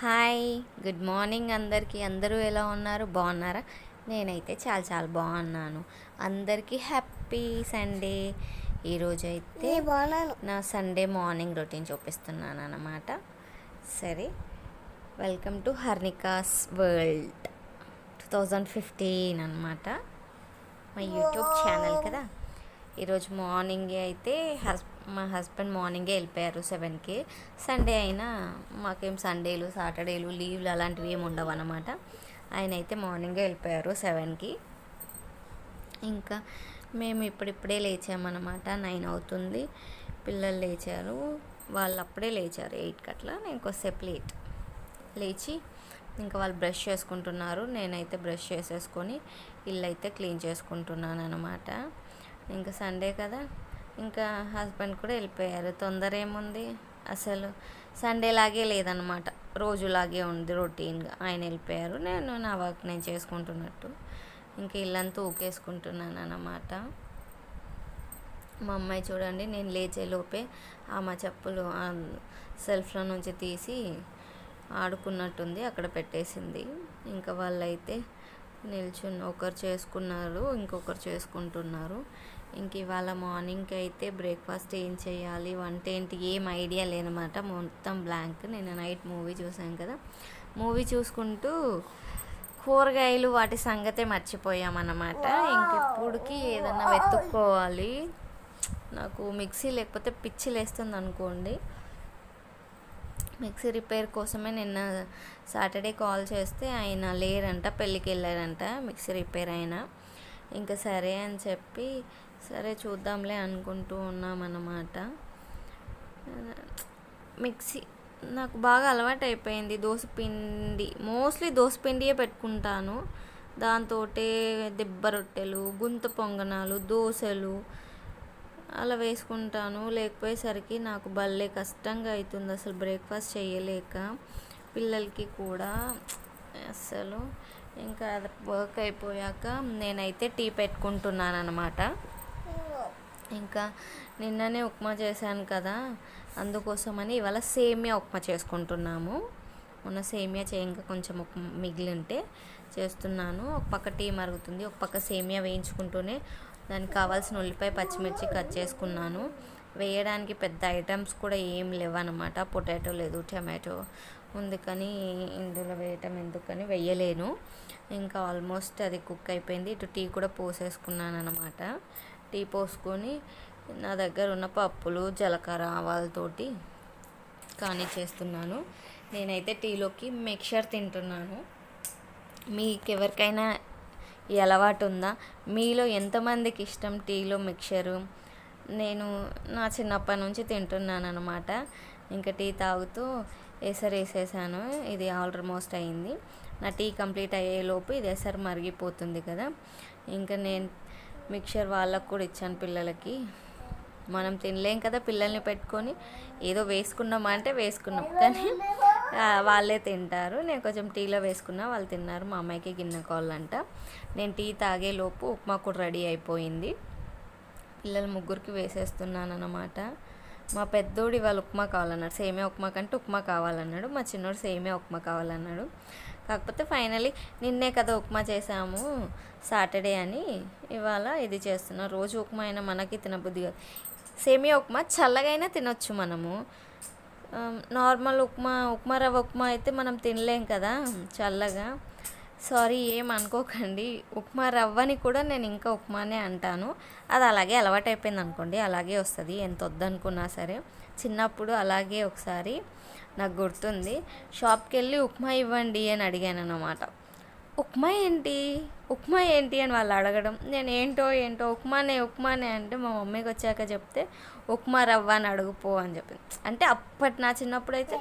Hi good morning అందరికీ. అందరూ ఎలా ఉన్నారు? బాగున్నారా? నేనైతే చాలా చాలా బాగున్నాను. అందరికీ హ్యాపీ సండే. ఈరోజైతే నా సండే మార్నింగ్ రొటీన్ చూపిస్తున్నాను అన్నమాట. సరే, వెల్కమ్ టు హర్నికాస్ వరల్డ్ 2015 అనమాట, మా యూట్యూబ్ ఛానల్ కదా. ఈరోజు మార్నింగే అయితే మా హస్బెండ్ మార్నింగే వెళ్ళిపోయారు 7కి. సండే అయినా మాకేం సండేలు సాటర్డేలు లీవ్లు అలాంటివి ఏమి ఉండవు అనమాట. ఆయన అయితే మార్నింగే వెళ్ళిపోయారు 7కి. ఇంకా మేము ఇప్పుడిప్పుడే లేచామన్నమాట. 9 అవుతుంది. పిల్లలు లేచారు, వాళ్ళు అప్పుడే లేచారు 8కి అట్లా. నేను కొద్దిసేపు లేచి ఇంకా వాళ్ళు బ్రష్ చేసుకుంటున్నారు. నేనైతే బ్రష్ చేసేసుకొని ఇల్లు అయితే క్లీన్ చేసుకుంటున్నాను అనమాట. ఇంకా సండే కదా, ఇంకా హస్బెండ్ కూడా వెళ్ళిపోయారు. తొందర ఏముంది అసలు, సండే లాగే లేదనమాట, రోజులాగే ఉంది రొటీన్గా. ఆయన వెళ్ళిపోయారు, నేను నా వర్క్ నేను చేసుకుంటున్నట్టు ఇంకా ఇల్లంతా ఊకేసుకుంటున్నాను అన్నమాట. మా అమ్మాయి చూడండి, నేను లేచేలోపే మా చెప్పులు సెల్ఫ్లో నుంచి తీసి ఆడుకున్నట్టుంది, అక్కడ పెట్టేసింది. ఇంకా వాళ్ళైతే నిల్చుని ఒకరు చేసుకున్నారు, ఇంకొకరు చేసుకుంటున్నారు. ఇంక ఇవాళ మార్నింగ్కి అయితే బ్రేక్ఫాస్ట్ ఏం చేయాలి, వంట ఏంటి, ఏం ఐడియా లేదన్నమాట. మొత్తం బ్లాంక్. నేను నైట్ మూవీ చూసాను కదా, మూవీ చూసుకుంటూ కూరగాయలు వాటి సంగతే మర్చిపోయామన్నమాట. ఇంకెప్పుడుకి ఏదన్నా వెతుక్కోవాలి. నాకు మిక్సీ లేకపోతే పిచ్చి లేస్తుంది అనుకోండి. మిక్సీ రిపేర్ కోసమే నిన్న సాటర్డే కాల్ చేస్తే ఆయన లేరంట, పెళ్ళికి వెళ్ళారంట మిక్సీ రిపేర్ అయినా. ఇంకా సరే అని చెప్పి సరే చూద్దాంలే అనుకుంటూ ఉన్నామన్నమాట. మిక్సీ నాకు బాగా అలవాటు అయిపోయింది. దోసపిండి, మోస్ట్లీ దోసపిండియే పెట్టుకుంటాను. దాంతో దిబ్బ రొట్టెలు, గుంత పొంగనాలు, దోశలు అలా వేసుకుంటాను. లేకపోయేసరికి నాకు భలే కష్టంగా అవుతుంది అసలు బ్రేక్ఫాస్ట్ చేయలేక, పిల్లలకి కూడా అసలు. ఇంకా అది వర్క్ అయిపోయాక నేనైతే టీ పెట్టుకుంటున్నాను అనమాట. ఇంకా నిన్ననే ఉప్మా చేశాను కదా, అందుకోసమని ఇవాళ సేమియా ఉప్మా చేసుకుంటున్నాము. మొన్న సేమియా ఇంకా కొంచెం మిగిలి ఉంటే చేస్తున్నాను. ఒక పక్క టీ మరుగుతుంది, ఒక పక్క సేమియా వేయించుకుంటూనే దానికి కావాల్సిన ఉల్లిపాయ పచ్చిమిర్చి కట్ చేసుకున్నాను. వేయడానికి పెద్ద ఐటమ్స్ కూడా ఏం లేవన్నమాట. పొటాటో లేదు, టమాటో ఉంది, కానీ ఇందులో వేయటం ఎందుకని వేయలేను. ఇంకా ఆల్మోస్ట్ అది కుక్ అయిపోయింది. ఇటు టీ కూడా పోసేసుకున్నాను అనమాట. టీ పోసుకొని నా దగ్గర ఉన్న పప్పులు, జీలకర్ర, ఆవాలతోటి కానీ చేస్తున్నాను. నేనైతే టీలోకి మిక్చర్ తింటున్నాను. మీకు ఎవరికైనా ఈ అలవాటు ఉందా? మీలో ఎంతమందికి ఇష్టం టీలో మిక్చరు? నేను నా చిన్నప్పటి నుంచి తింటున్నాను అనమాట. ఇంకా టీ తాగుతూ వేసేసాను. ఇది ఆల్మోస్ట్ అయింది. నా టీ కంప్లీట్ అయ్యేలోపు ఇది ఎసరు మరిగిపోతుంది కదా. ఇంకా నేను మిక్చర్ వాళ్ళకు కూడా ఇచ్చాను, పిల్లలకి. మనం తినలేం కదా పిల్లల్ని పెట్టుకొని, ఏదో వేసుకున్నామా అంటే వేసుకున్నాం, కానీ వాళ్ళే తింటారు. నేను కొంచెం టీలో వేసుకున్నా, వాళ్ళు తిన్నారు. మా అమ్మాయికి గిన్నె కావాలంట. నేను టీ తాగేలోపు ఉప్మా కూడా రెడీ అయిపోయింది. పిల్లలు ముగ్గురికి వేసేస్తున్నాను అన్నమాట. మా పెద్దోడు ఇవాళ ఉప్మా కావాలన్నాడు, సేమియా ఉప్మా కంటే ఉప్మా కావాలన్నాడు. మా చిన్నోడు సేమియా ఉప్మా కావాలన్నాడు. కాకపోతే ఫైనలీ నిన్నే కదా ఉప్మా చేసాము సాటర్డే అని ఇవాళ ఇది చేస్తున్నా. రోజు ఉప్మా అయినా మనకి తినబుద్ధి కాదు. సేమియా ఉప్మా చల్లగైనా తినొచ్చు మనము. నార్మల్ ఉప్మా రవ్వ ఉప్మా అయితే మనం తినలేం కదా చల్లగా. సారీ, ఏం అనుకోకండి. ఉప్మా రవ్వని కూడా నేను ఇంకా ఉప్మానే అంటాను. అది అలాగే అలవాటైపోయింది అనుకోండి, అలాగే వస్తుంది ఎంత వద్దనుకున్నా సరే. చిన్నప్పుడు అలాగే ఒకసారి నాకు గుర్తుంది, షాప్కి వెళ్ళి ఉప్మా ఇవ్వండి అని అడిగాను అన్నమాట. ఉప్మా ఏంటి అని వాళ్ళు అడగడం, నేను ఏంటో ఉప్మానే అంటే మా మమ్మీకి వచ్చాక చెప్తే ఉప్మా రవ్వ అని అడుగుపో అని చెప్పింది. అంటే అప్పటి నా చిన్నప్పుడు అయితే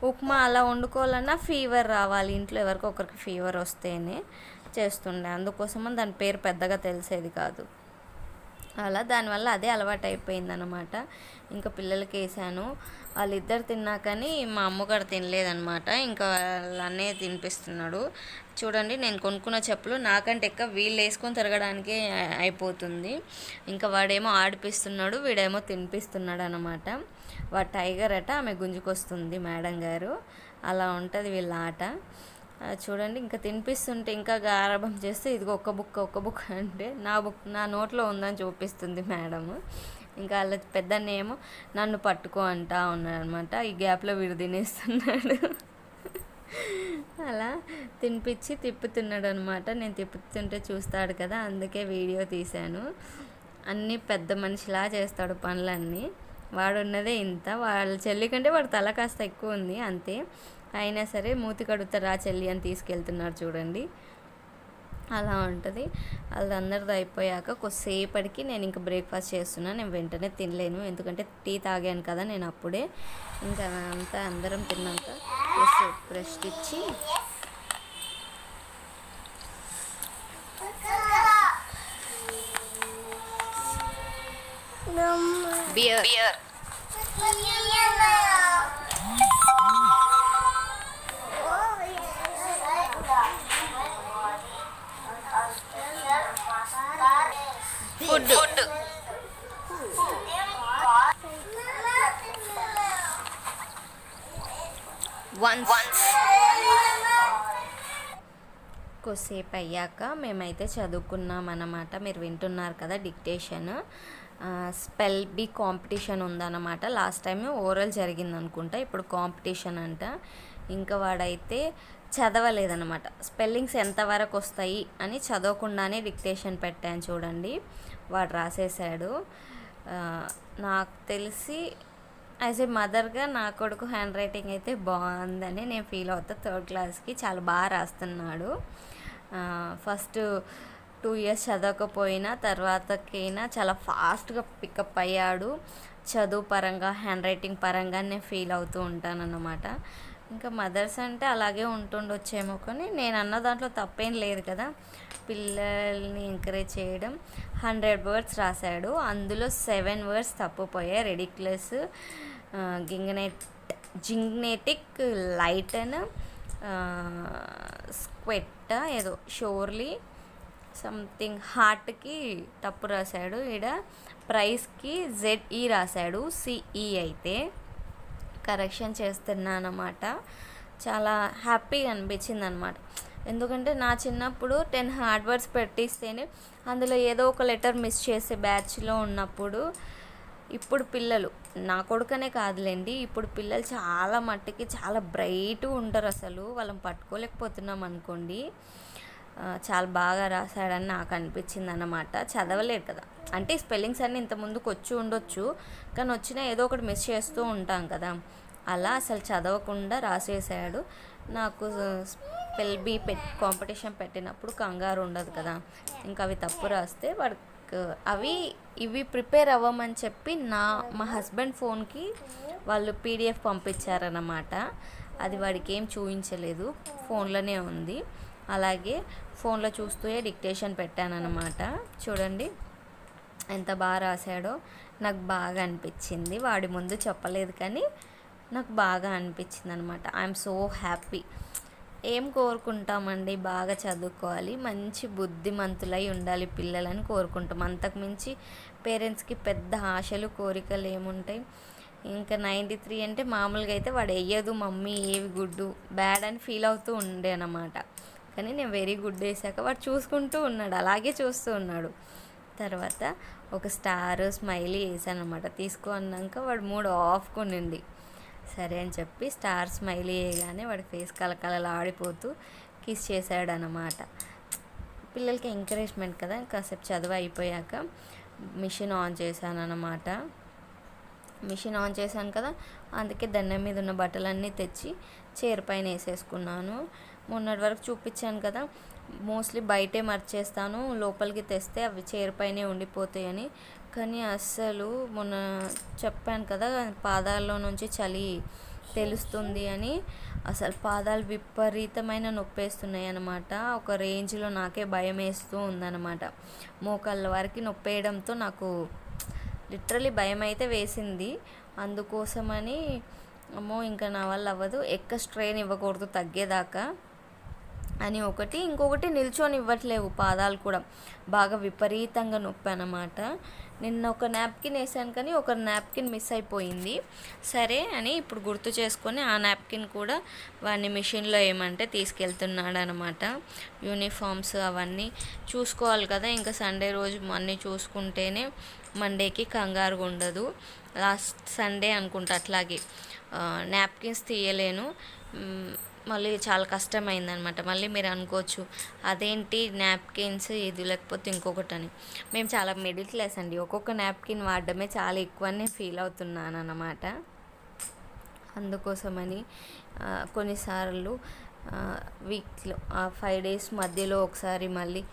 ఉప్మా అలా వండుకోవాలన్నా ఫీవర్ రావాలి, ఇంట్లో ఎవరికో ఒకరికి ఫీవర్ వస్తేనే చేస్తుండే. అందుకోసమని దాని పేరు పెద్దగా తెలిసేది కాదు. అలా దానివల్ల అదే అలవాటు అయిపోయింది అనమాట. ఇంకా పిల్లలకి వేసాను. వాళ్ళిద్దరు తిన్నాకని మా అమ్మగారు తినలేదనమాట. ఇంకా వాళ్ళనే తినిపిస్తున్నాడు. చూడండి, నేను కొనుక్కున్న చెప్పులు నాకంటే ఎక్కువ వీళ్ళు వేసుకొని తిరగడానికే అయిపోతుంది. ఇంకా వాడేమో ఆడిపిస్తున్నాడు, వీడేమో తినిపిస్తున్నాడు అనమాట. వాడు టైగర్ అట, ఆమె గుంజుకొస్తుంది మేడం గారు. అలా ఉంటుంది వీళ్ళ ఆట. చూడండి, ఇంకా తినిపిస్తుంటే ఇంకా గారాబం చేస్తే ఇదిగో ఒక్క బుక్ అంటే నా నోట్లో ఉందని చూపిస్తుంది మేడము. ఇంకా వాళ్ళ పెద్దన్నేమో నన్ను పట్టుకో అంటా ఉన్నాడు అనమాట. ఈ గ్యాప్లో వీడు తినేస్తున్నాడు. అలా తిప్పుతున్నాడు అనమాట. నేను తిప్పుతుంటే చూస్తాడు కదా, అందుకే వీడియో తీశాను. అన్నీ పెద్ద మనిషిలా చేస్తాడు పనులన్నీ. వాడు ఉన్నదే ఇంత, వాళ్ళ చెల్లి కంటే వాడు తల కాస్త ఎక్కువ ఉంది అంతే. అయినా సరే మూతి కడుగుతారా చెల్లి అని తీసుకెళ్తున్నారు చూడండి. అలా ఉంటుంది. వాళ్ళందరిది అయిపోయాక కొద్దిసేపటికి నేను ఇంకా బ్రేక్ఫాస్ట్ చేస్తున్నాను. నేను వెంటనే తినలేను, ఎందుకంటే టీ తాగాను కదా నేను అప్పుడే. ఇంకా అంతా అందరం తిన్నాక రెస్ట్ ఇచ్చి బియర్ ఫుడ్ వన్స్ కొద్దిసేపు అయ్యాక మేమైతే చదువుకున్నాం అన్నమాట. మీరు వింటున్నారు కదా డిక్టేషన్. స్పెల్ బీ కాంపిటీషన్ ఉందన్నమాట. లాస్ట్ టైం ఓరల్ జరిగింది అనుకుంటా, ఇప్పుడు కాంపిటీషన్ అంట. ఇంకా వాడైతే చదవలేదన్నమాట. స్పెల్లింగ్స్ ఎంతవరకు వస్తాయి అని చదవకుండానే డిక్టేషన్ పెట్టాను చూడండి. వాడు రాసేసాడు. నాకు తెలిసి యాజ్ ఏ మదర్గా నా కొడుకు హ్యాండ్ రైటింగ్ అయితే బాగుందని నేను ఫీల్ అవుతా. 3rd క్లాస్కి చాలా బాగా రాస్తున్నాడు. ఫస్ట్ 2 years చదవకపోయినా తర్వాతకైనా చాలా ఫాస్ట్గా పికప్ అయ్యాడు. చదువు పరంగా, హ్యాండ్ రైటింగ్ పరంగా నేను ఫీల్ అవుతూ ఉంటానన్నమాట. ఇంకా మదర్స్ అంటే అలాగే ఉంటుండొచ్చేమో, కానీ నేను అన్న దాంట్లో తప్పేం లేదు కదా. పిల్లల్ని ఎంకరేజ్ చేయడం. 100 words రాశాడు, అందులో 7 words తప్పుపోయాయి. రెడిక్యులస్, జింగ్నేటిక్, లైటన్, స్క్వెట్, ఏదో షోర్లీ సంథింగ్, హార్ట్కి తప్పు రాశాడు. ఈడ ప్రైస్కి ZE రాశాడు, CE అయితే. కరెక్షన్ చేస్తున్నానమాట. చాలా హ్యాపీగా అనిపించింది అనమాట. ఎందుకంటే నా చిన్నప్పుడు 10 hard words పెట్టిస్తేనే అందులో ఏదో ఒక లెటర్ మిస్ చేసే బ్యాచ్లో ఉన్నప్పుడు, ఇప్పుడు పిల్లలు, నా కొడుకనే కాదులేండి, ఇప్పుడు పిల్లలు చాలా మట్టుకి చాలా బ్రైట్గా ఉంటారు. అసలు వాళ్ళని పట్టుకోలేకపోతున్నాం అనుకోండి. చాలా బాగా రాశాడని నాకు అనిపించింది అన్నమాట. చదవలేదు కదా, అంటే స్పెల్లింగ్స్ అన్నీ ఇంత ముందుకు వచ్చి ఉండొచ్చు, కానీ వచ్చినా ఏదో ఒకటి మిస్ చేస్తూ ఉంటాం కదా. అలా అసలు చదవకుండా రాసేసాడు. నాకు స్పెల్ బీ కాంపిటీషన్ పెట్టినప్పుడు కంగారు ఉండదు కదా, ఇంకా అవి తప్పు రాస్తే వాడికి ఇవి ప్రిపేర్ అవ్వమని చెప్పి మా హస్బెండ్ ఫోన్కి వాళ్ళు PDF పంపించారన్నమాట. అది వాడికి ఏం చూపించలేదు, ఫోన్లోనే ఉంది. అలాగే ఫోన్లో చూస్తూ డిక్టేషన్ పెట్టానన్నమాట. చూడండి ఎంత బాగా రాశాడో. నాకు బాగా అనిపించింది. వాడి ముందు చెప్పలేదు కానీ నాకు బాగా అనిపించింది అనమాట. I'm so happy. ఏం కోరుకుంటామండి, బాగా చదువుకోవాలి, మంచి బుద్ధిమంతులై ఉండాలి పిల్లలని కోరుకుంటాం. అంతకుమించి పేరెంట్స్కి పెద్ద ఆశలు కోరికలు ఏముంటాయి. ఇంకా 93 అంటే మామూలుగా అయితే వాడు వేయదు మమ్మీ ఏవి గుడ్డు బ్యాడ్ అని ఫీల్ అవుతూ ఉండే అన్నమాట. కానీ నేను వెరీ గుడ్ వేసాక వాడు చూసుకుంటూ ఉన్నాడు, అలాగే చూస్తూ ఉన్నాడు. తర్వాత ఒక స్టార్ స్మైలీ వేసాను అనమాట. తీసుకో అన్నాక వాడు మూడు ఆఫ్ కొనిండి. సరే అని చెప్పి స్టార్ స్మైలీ వేయగానే వాడి ఫేస్ కలకలలా ఆడిపోతూ కిస్ చేశాడు అన్నమాట. పిల్లలకి ఎంకరేజ్మెంట్ కదా. కాసేపు చదువు అయిపోయాక మిషన్ ఆన్ చేశాను అన్నమాట. మిషన్ ఆన్ చేశాను కదా, అందుకే దండం మీద ఉన్న బట్టలన్నీ తెచ్చి చైర్ పైన వేసేసుకున్నాను. మొన్నటి వరకు చూపించాను కదా, మోస్ట్లీ బయటే మర్చేస్తాను, లోపలికి తెస్తే అవి చైర్ పైనే ఉండిపోతాయని. కానీ అస్సలు మొన్న చెప్పాను కదా పాదాల్లో నుంచి చలి తెలుస్తుంది అని, అసలు పాదాలు విపరీతమైన నొప్పేస్తున్నాయి అన్నమాట. ఒక రేంజ్లో నాకే భయం వేస్తూ ఉందన్నమాట. మోకాళ్ళ వరకు నొప్పేయడంతో నాకు లిటరలీ భయం అయితే వేసింది. అందుకోసమని అమ్మో ఇంకా నా వల్ల అవ్వదు, ఎక్కువ స్ట్రెయిన్ ఇవ్వకూడదు తగ్గేదాకా. అని ఒకటి, ఇంకొకటి నిల్చొని ఇవ్వట్లేవు పాదాలు కూడా, బాగా విపరీతంగా నొప్పి అన్నమాట. నిన్న ఒక నాప్కిన్ వేసాను కానీ ఒక నాప్కిన్ మిస్ అయిపోయింది. సరే అని ఇప్పుడు గుర్తు చేసుకొని ఆ నాప్కిన్ కూడా వాడిని మిషన్లో వేయమంటే తీసుకెళ్తున్నాడు అనమాట. యూనిఫామ్స్ అవన్నీ చూసుకోవాలి కదా, ఇంకా సండే రోజు అన్నీ చూసుకుంటేనే మండేకి కంగారుగా ఉండదు. లాస్ట్ సండే అనుకుంటా అట్లాగే నాప్కిన్స్ తీయలేను, మళ్ళీ చాలా కష్టమైందనమాట. మళ్ళీ మీరు అనుకోవచ్చు అదేంటి నాప్కిన్స్ ఇది లేకపోతే ఇంకొకటి అని. మేము చాలా మిడిల్ క్లాస్ అండి, ఒక్కొక్క నాప్కిన్ వాడడమే చాలా ఎక్కువ నేను ఫీల్ అవుతున్నాను అన్నమాట. అందుకోసమని కొన్నిసార్లు వీక్లో 5 days మధ్యలో ఒకసారి మళ్ళీ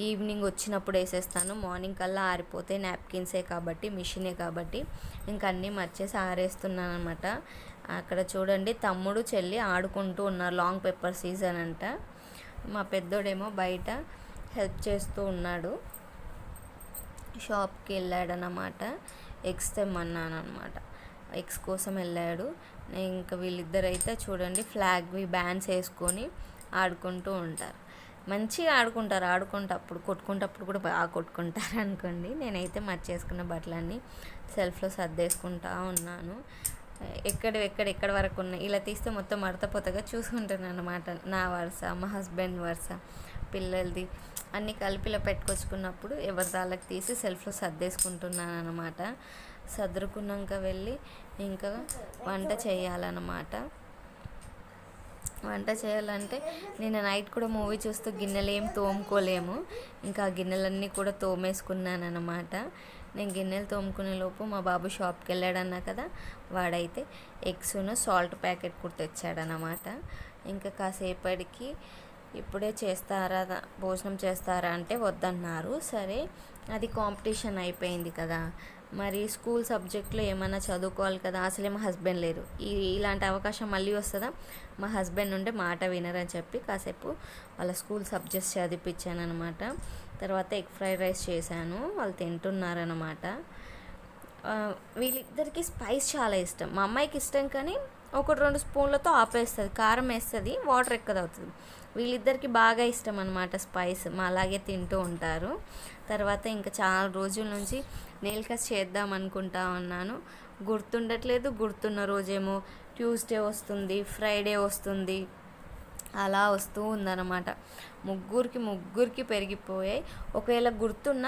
ఈవినింగ్ వచ్చినప్పుడు వేసేస్తాను. మార్నింగ్ కల్లా ఆరిపోతే నాప్కిన్సే కాబట్టి, మిషనే కాబట్టి ఇంకా అన్నీ మర్చేసి ఆరేస్తున్నాను అనమాట. అక్కడ చూడండి తమ్ముడు చెల్లి ఆడుకుంటూ ఉన్నారు, లాంగ్ పెప్పర్ సీజన్ అంట. మా పెద్దోడేమో బయట హెల్ప్ చేస్తూ ఉన్నాడు, షాప్కి వెళ్ళాడనమాట. ఎగ్స్ తెమ్మన్నాను అనమాట, ఎగ్స్ కోసం వెళ్ళాడు. ఇంకా వీళ్ళిద్దరైతే చూడండి ఫ్లాగ్వి బ్యాన్స్ వేసుకొని ఆడుకుంటూ ఉంటారు. మంచిగా ఆడుకుంటప్పుడు కొట్టుకుంటప్పుడు కూడా బాగా కొట్టుకుంటారు అనుకోండి. నేనైతే మర్చేసుకున్న బట్టలన్నీ సెల్ఫ్లో సర్దేసుకుంటా ఉన్నాను. ఎక్కడ వరకు ఉన్నాయి ఇలా తీస్తే మొత్తం మడతపోతగా చూసుకుంటాను అనమాట. నా వరుస, మా హస్బెండ్ వరుస, పిల్లలది అన్నీ కలిపిలా పెట్టుకొచ్చుకున్నప్పుడు ఎవరి దాళ్ళకి తీసి సెల్ఫ్లో సర్దేసుకుంటున్నాను అనమాట. సర్దుకున్నాక వెళ్ళి ఇంకా వంట చేయాలన్నమాట. వంట చేయాలంటే నిన్న నైట్ కూడా మూవీ చూస్తూ గిన్నెలు ఏం తోముకోలేము, ఇంకా ఆ గిన్నెలన్నీ కూడా తోమేసుకున్నాను అనమాట. నేను గిన్నెలు తోముకునే లోపు మా బాబు షాప్కి వెళ్ళాడన్నా కదా, వాడైతే ఎగ్స్ను సాల్ట్ ప్యాకెట్ కూడా తెచ్చాడనమాట. ఇంకా కాసేపటికి ఇప్పుడే భోజనం చేస్తారా అంటే వద్దన్నారు. సరే అది కాంపిటీషన్ అయిపోయింది కదా, మరి స్కూల్ సబ్జెక్ట్లో ఏమైనా చదువుకోవాలి కదా. అసలే మా హస్బెండ్ లేరు, ఇలాంటి అవకాశం మళ్ళీ వస్తుందా, మా హస్బెండ్ ఉంటే మాట వినరని చెప్పి కాసేపు వాళ్ళ స్కూల్ సబ్జెక్ట్స్ చదివిపించాను అనమాట. తర్వాత ఎగ్ ఫ్రైడ్ రైస్ చేశాను, వాళ్ళు తింటున్నారనమాట. వీళ్ళిద్దరికి స్పైస్ చాలా ఇష్టం. మా అమ్మాయికి ఇష్టం కానీ 1-2 స్పూన్లతో ఆపేస్తుంది, కారం వేస్తుంది, వాటర్ ఎక్కువ అవుతుంది. వీళ్ళిద్దరికి బాగా ఇష్టం అనమాట స్పైస్, మా అలాగే తింటూ ఉంటారు. తర్వాత ఇంకా చాలా రోజుల నుంచి నెయిల్ కట్ చేద్దాం అనుకుంటా ఉన్నాను, గుర్తుండట్లేదు. గుర్తున్న రోజేమో ట్యూస్డే వస్తుంది, ఫ్రైడే వస్తుంది, అలా వస్తూ ఉందన్నమాట. ముగ్గురికి పెరిగిపోయాయి. ఒకవేళ గుర్తున్న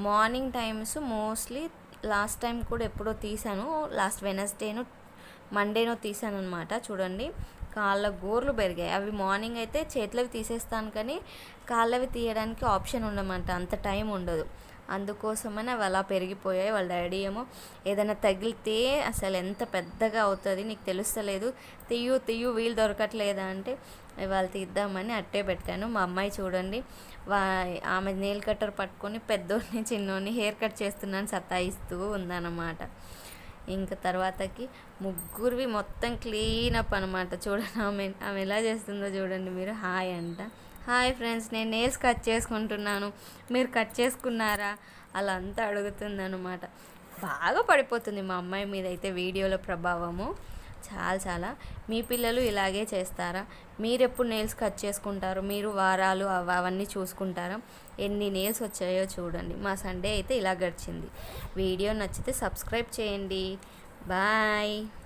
morning times mostly last time కూడా ఎప్పుడో తీసాను, లాస్ట్ వెనస్డేనో మండేనో తీసాను అనమాట. చూడండి కాళ్ళ గోర్లు పెరిగాయి. అవి మార్నింగ్ అయితే చేతులవి తీసేస్తాను కానీ కాళ్ళవి తీయడానికి ఆప్షన్ ఉండమంట, అంత టైం ఉండదు. అందుకోసమని అవి అలా పెరిగిపోయాయి. వాళ్ళ డాడీ ఏమో ఏదైనా తగిలితే అసలు ఎంత పెద్దగా అవుతుంది నీకు తెలుస్తలేదు, తీయు వీలు దొరకట్లేదా అంటే వాళ్ళు తీద్దామని అట్టే పెట్టాను. మా అమ్మాయి చూడండి ఆమె నెయిల్ కట్టర్ పట్టుకొని పెద్దోడిని చిన్నోడిని హెయిర్ కట్ చేస్తున్నాను సతాయిస్తూ ఉందన్నమాట. ఇంకా తర్వాతకి ముగ్గురివి మొత్తం క్లీనప్ అనమాట. చూడండి ఆమె ఎలా చేస్తుందో చూడండి మీరు. హాయ్ అంట. హాయ్ ఫ్రెండ్స్, నేను నెయిల్స్ కట్ చేసుకుంటున్నాను, మీరు కట్ చేసుకున్నారా అలా అంతా అడుగుతుందన్నమాట. బాగా పడిపోతుంది మా అమ్మాయి మీద అయితే వీడియోలో ప్రభావము చాలా. మీ పిల్లలు ఇలాగే చేస్తారా? మీరు ఎప్పుడు నెయిల్స్ కట్ చేసుకుంటారు? మీరు వారాలు అవన్నీ చూసుకుంటారా? ఎన్ని నెయిల్స్ వచ్చాయో చూడండి. మా సండే అయితే ఇలా గడిచింది. వీడియో నచ్చితే సబ్స్క్రైబ్ చేయండి. బాయ్.